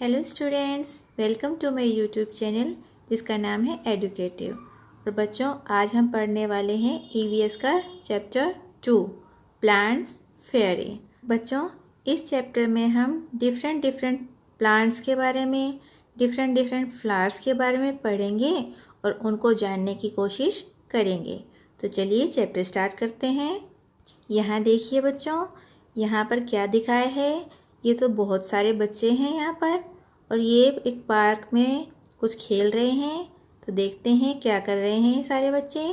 Hello students, welcome to my YouTube channel जिसका नाम है एडुकेटिव। और बच्चों, आज हम पढ़ने वाले हैं ईवीएस का चैप्टर 2 प्लांट्स फेयरी। बच्चों, इस चैप्टर में हम डिफरेंट प्लांट्स के बारे में, डिफरेंट फ्लावर्स के बारे में पढ़ेंगे और उनको जानने की कोशिश करेंगे। तो चलिए चैप्टर स्टार्ट करते हैं। यहाँ देखिए बच्चों, यहाँ पर क्या दिखाया है। ये तो बहुत सारे बच्चे हैं यहाँ पर, और ये एक पार्क में कुछ खेल रहे हैं। तो देखते हैं क्या कर रहे हैं सारे बच्चे।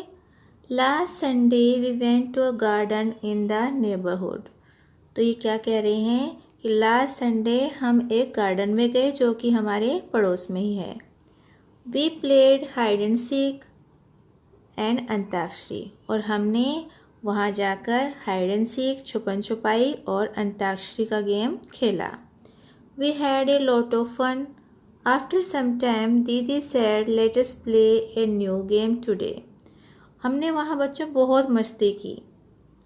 Last Sunday we went to a garden in the neighbourhood. तो ये क्या कह रहे हैं कि लास्ट संडे हम एक गार्डन में गए जो कि हमारे पड़ोस में ही है। We played hide and seek and antakshari. और हमने वहाँ जाकर हाइड एंड सीक, छुपन छुपाई और अंताक्षरी का गेम खेला। We had a lot of fun. After some time दीदी said let us play a new game today. हमने वहाँ बच्चों बहुत मस्ती की।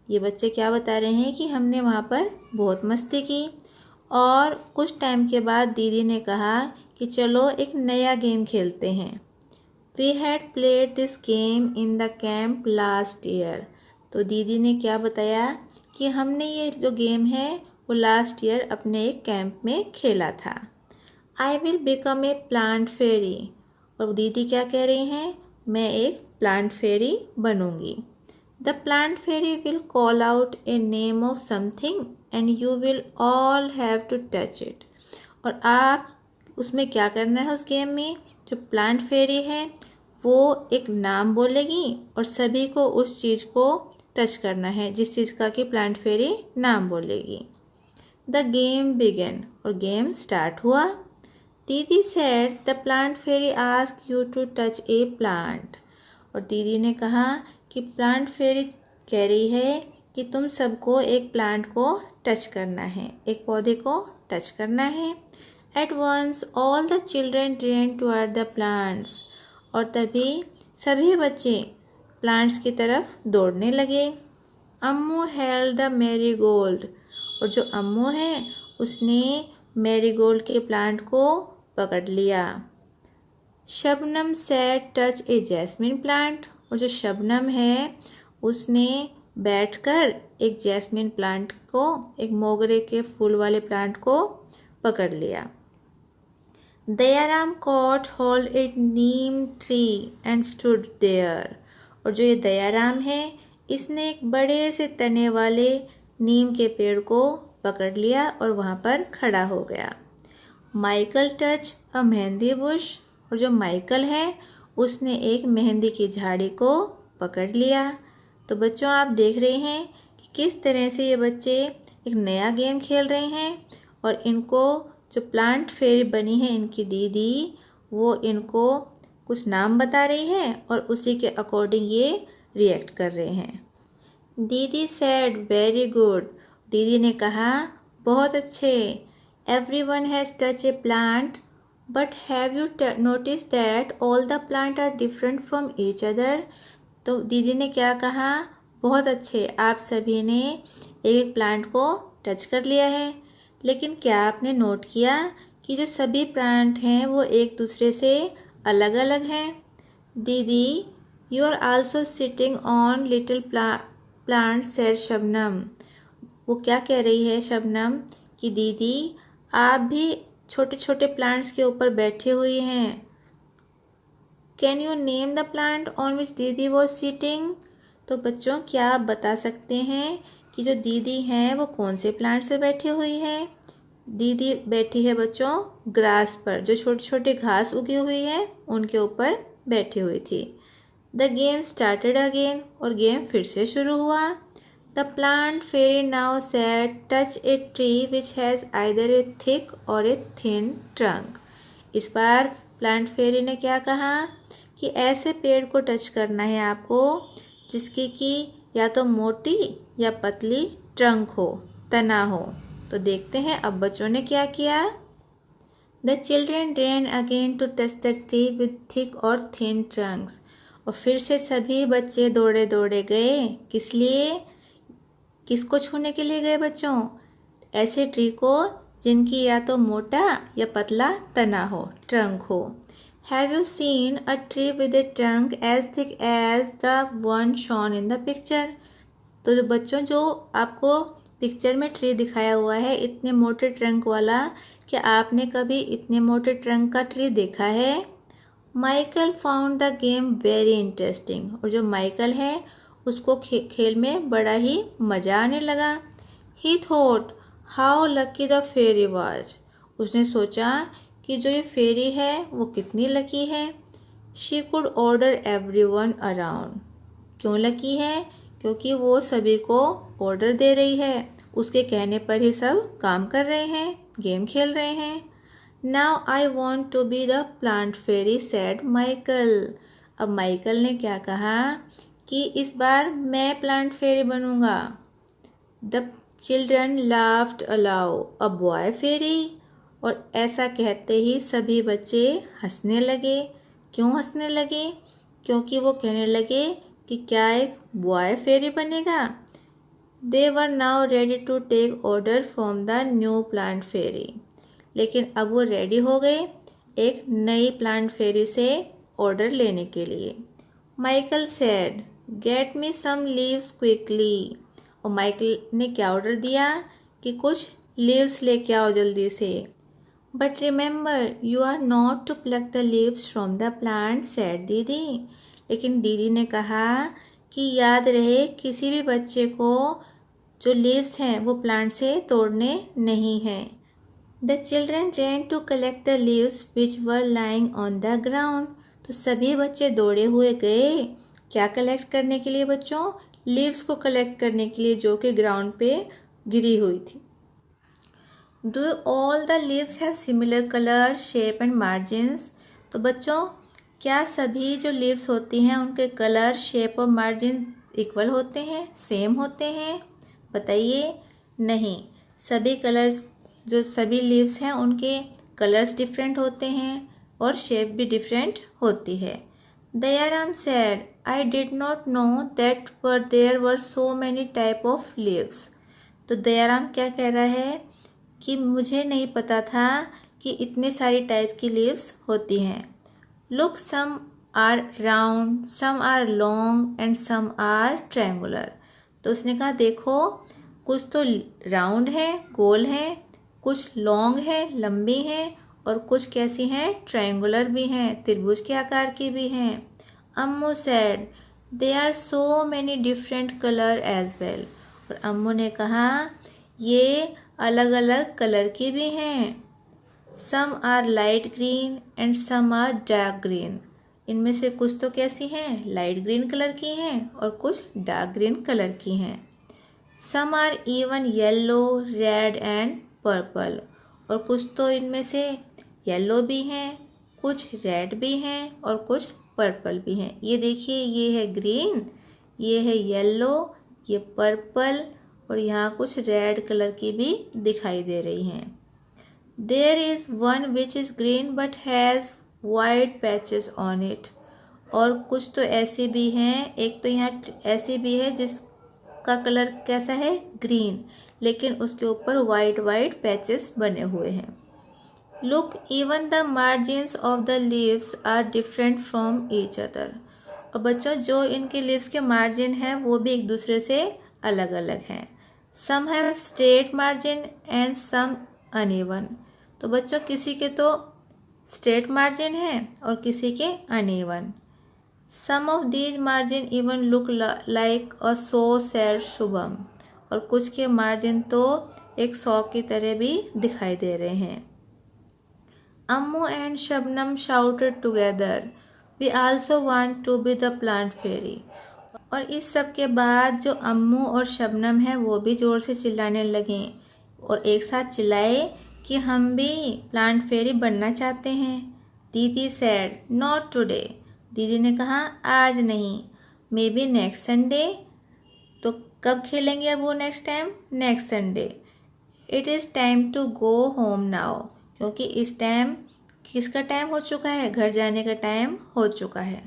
ये बच्चे क्या बता रहे हैं कि हमने वहाँ पर बहुत मस्ती की। और कुछ टाइम के बाद दीदी ने कहा कि चलो एक नया गेम खेलते हैं। We had played this game in the camp last year. तो दीदी ने क्या बताया कि हमने ये जो गेम है वो लास्ट ईयर अपने एक कैंप में खेला था। I will become a plant fairy. और दीदी क्या कह रही हैं, मैं एक प्लांट फेरी बनूंगी। The plant fairy will call out a name of something and you will all have to touch it. और आप उसमें क्या करना है, उस गेम में जो प्लांट फेरी है वो एक नाम बोलेगी और सभी को उस चीज़ को टच करना है जिस चीज़ का कि प्लांट फेरी नाम बोलेगी। The game began. और गेम स्टार्ट हुआ। Didi said the plant fairy ask you to touch a plant. और दीदी ने कहा कि प्लांट फेरी कह रही है कि तुम सबको एक प्लांट को टच करना है, एक पौधे को टच करना है। At once all the children ran toward the plants. और तभी सभी बच्चे प्लांट्स की तरफ दौड़ने लगे। Ammu held the marigold. और जो अम्मू है उसने मैरीगोल्ड के प्लांट को पकड़ लिया। Shabnam said touch a jasmine plant. और जो शबनम है उसने बैठकर एक जैस्मिन प्लांट को, एक मोगरे के फूल वाले प्लांट को पकड़ लिया। Dayaram caught hold a neem tree and stood there। और जो ये दयाराम है इसने एक बड़े से तने वाले नीम के पेड़ को पकड़ लिया और वहाँ पर खड़ा हो गया। माइकल टच अ मेहंदी बुश। और जो माइकल है उसने एक मेहंदी की झाड़ी को पकड़ लिया। तो बच्चों, आप देख रहे हैं कि किस तरह से ये बच्चे एक नया गेम खेल रहे हैं और इनको जो प्लांट फेरी बनी है इनकी दीदी, वो इनको कुछ नाम बता रही है और उसी के अकॉर्डिंग ये रिएक्ट कर रहे हैं। दीदी सेड वेरी गुड। दीदी ने कहा बहुत अच्छे। Everyone has touch a plant but have you notice that all the plant are different from each other. तो दीदी ने क्या कहा, बहुत अच्छे, आप सभी ने एक प्लांट को टच कर लिया है, लेकिन क्या आपने नोट किया कि जो सभी प्लांट हैं वो एक दूसरे से अलग अलग हैं। Didi you are also sitting on little plant said Shabnam. वो क्या कह रही है शबनम कि दीदी आप भी छोटे छोटे प्लांट्स के ऊपर बैठे हुए हैं। Can you name the plant on which दीदी वॉज सिटिंग। तो बच्चों, क्या आप बता सकते हैं कि जो दीदी हैं वो कौन से प्लांट से बैठी हुई है। दीदी बैठी है बच्चों ग्रास पर, जो छोटे छोटे घास उगी हुई है उनके ऊपर बैठी हुई थी। The game started again. और गेम फिर से शुरू हुआ। The plant fairy now said touch a tree which has either a thick or a thin trunk. इस बार प्लांट फेरी ने क्या कहा कि ऐसे पेड़ को टच करना है आपको जिसकी कि या तो मोटी या पतली ट्रंक हो, तना हो। तो देखते हैं अब बच्चों ने क्या किया। The children ran again to touch the tree with thick or thin trunks. और फिर से सभी बच्चे दौड़े दौड़े गए। किस लिए, किसको छूने के लिए गए बच्चों, ऐसे ट्री को जिनकी या तो मोटा या पतला तना हो, ट्रंक हो। Have you seen a tree with a trunk as thick as the one shown in the picture? तो बच्चों, जो आपको पिक्चर में ट्री दिखाया हुआ है इतने मोटे ट्रंक वाला, क्या आपने कभी इतने मोटे ट्रंक का ट्री देखा है? Michael found the game very interesting. और जो माइकल है उसको खेल में बड़ा ही मज़ा आने लगा। He thought how lucky the fairy was. उसने सोचा कि जो ये फेरी है वो कितनी लकी है। She could order everyone around. क्यों लकी है? क्योंकि वो सभी को ऑर्डर दे रही है, उसके कहने पर ही सब काम कर रहे हैं, गेम खेल रहे हैं। Now I want to be the plant fairy said Michael. अब माइकल ने क्या कहा कि इस बार मैं प्लांट फेरी बनूंगा। The children laughed aloud a boy fairy. और ऐसा कहते ही सभी बच्चे हंसने लगे। क्यों हंसने लगे? क्योंकि वो कहने लगे कि क्या एक बॉय फेरी बनेगा। They were now ready to take order from the new plant fairy. लेकिन अब वो रेडी हो गए एक नई प्लांट फेरी से ऑर्डर लेने के लिए। Michael said get me some leaves quickly. और माइकल ने क्या ऑर्डर दिया कि कुछ लीव्स लेके आओ जल्दी से। But remember you are not to pluck the leaves from the plant said didi. लेकिन दीदी ने कहा कि याद रहे किसी भी बच्चे को जो लीव्स हैं वो प्लांट से तोड़ने नहीं हैं। The children ran to collect the leaves which were lying on the ground. तो सभी बच्चे दौड़े हुए गए क्या कलेक्ट करने के लिए बच्चों? लीव्स को कलेक्ट करने के लिए जो कि ग्राउंड पे गिरी हुई थी। Do all the leaves have similar color, shape and margins? तो बच्चों, क्या सभी जो लीव्स होती हैं उनके कलर, शेप और मार्जिन इक्वल होते हैं, सेम होते हैं? बताइए। नहीं, सभी कलर्स जो सभी लीव्स हैं उनके कलर्स डिफरेंट होते हैं और शेप भी डिफरेंट होती है। Dayaram said I did not know that there were so many type of leaves. तो दयाराम क्या कह रहा है कि मुझे नहीं पता था कि इतने सारी टाइप की लीव्स होती हैं। Look some are round, some are long and some are triangular. तो उसने कहा देखो, कुछ तो राउंड है, गोल है, कुछ लॉन्ग है, लंबी हैं, और कुछ कैसी हैं, ट्रायंगुलर भी हैं, त्रिभुज के आकार की भी हैं। Ammu said they are so many different colour as well. और अम्मू ने कहा ये अलग अलग कलर की भी हैं। Some are light green and some are dark green. इनमें से कुछ तो कैसी हैं, लाइट ग्रीन कलर की हैं और कुछ डार्क ग्रीन कलर की हैं। Some are even yellow, red and purple. और कुछ तो इनमें से येलो भी हैं, कुछ रेड भी हैं और कुछ पर्पल भी हैं। ये देखिए, ये है ग्रीन, ये है येलो, ये पर्पल और यहाँ कुछ रेड कलर की भी दिखाई दे रही हैं। There is one which is green but has white patches on it. और कुछ तो ऐसे भी हैं, एक तो यहाँ ऐसी भी है जिसका कलर कैसा है, ग्रीन, लेकिन उसके ऊपर वाइट वाइट पैचेस बने हुए हैं। Look even the margins of the leaves are different from each other. और बच्चों, जो इनके लीव्स के मार्जिन हैं वो भी एक दूसरे से अलग अलग हैं। Some have straight margin and some uneven. तो बच्चों, किसी के तो स्ट्रेट मार्जिन है और किसी के uneven. Some of these margin even look like a so said Shubham. और कुछ के मार्जिन तो एक सौ की तरह भी दिखाई दे रहे हैं। Ammu and Shabnam shouted together we also want to be the plant fairy. और इस सब के बाद जो अम्मू और शबनम है वो भी ज़ोर से चिल्लाने लगे और एक साथ चिल्लाए कि हम भी प्लांट फेरी बनना चाहते हैं। दीदी सेड नॉट टुडे। दीदी ने कहा आज नहीं, मे बी नेक्स्ट संडे। तो कब खेलेंगे अब वो next time? Next Sunday. It is time to go home now. क्योंकि इस टाइम किसका टाइम हो चुका है? घर जाने का टाइम हो चुका है।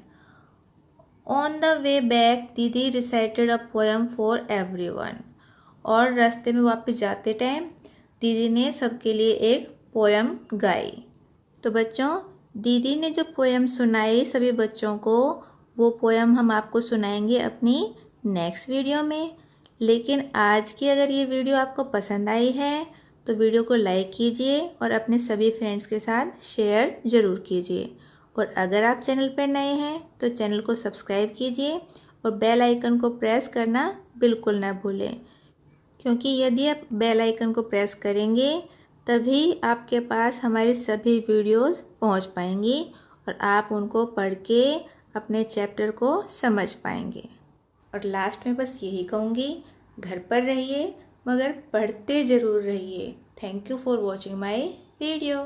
ऑन द वे बैक दीदी recited a poem for everyone. और रास्ते में वापस जाते टाइम दीदी ने सबके लिए एक पोयम गाई। तो बच्चों, दीदी ने जो पोयम सुनाई सभी बच्चों को, वो पोयम हम आपको सुनाएंगे अपनी नेक्स्ट वीडियो में। लेकिन आज की अगर ये वीडियो आपको पसंद आई है तो वीडियो को लाइक कीजिए और अपने सभी फ्रेंड्स के साथ शेयर ज़रूर कीजिए। और अगर आप चैनल पर नए हैं तो चैनल को सब्सक्राइब कीजिए और बेल आइकन को प्रेस करना बिल्कुल ना भूलें, क्योंकि यदि आप बेल आइकन को प्रेस करेंगे तभी आपके पास हमारी सभी वीडियोस पहुंच पाएंगी और आप उनको पढ़ के अपने चैप्टर को समझ पाएंगे। और लास्ट में बस यही कहूँगी, घर पर रहिए मगर पढ़ते ज़रूर रहिए। Thank you for watching my video.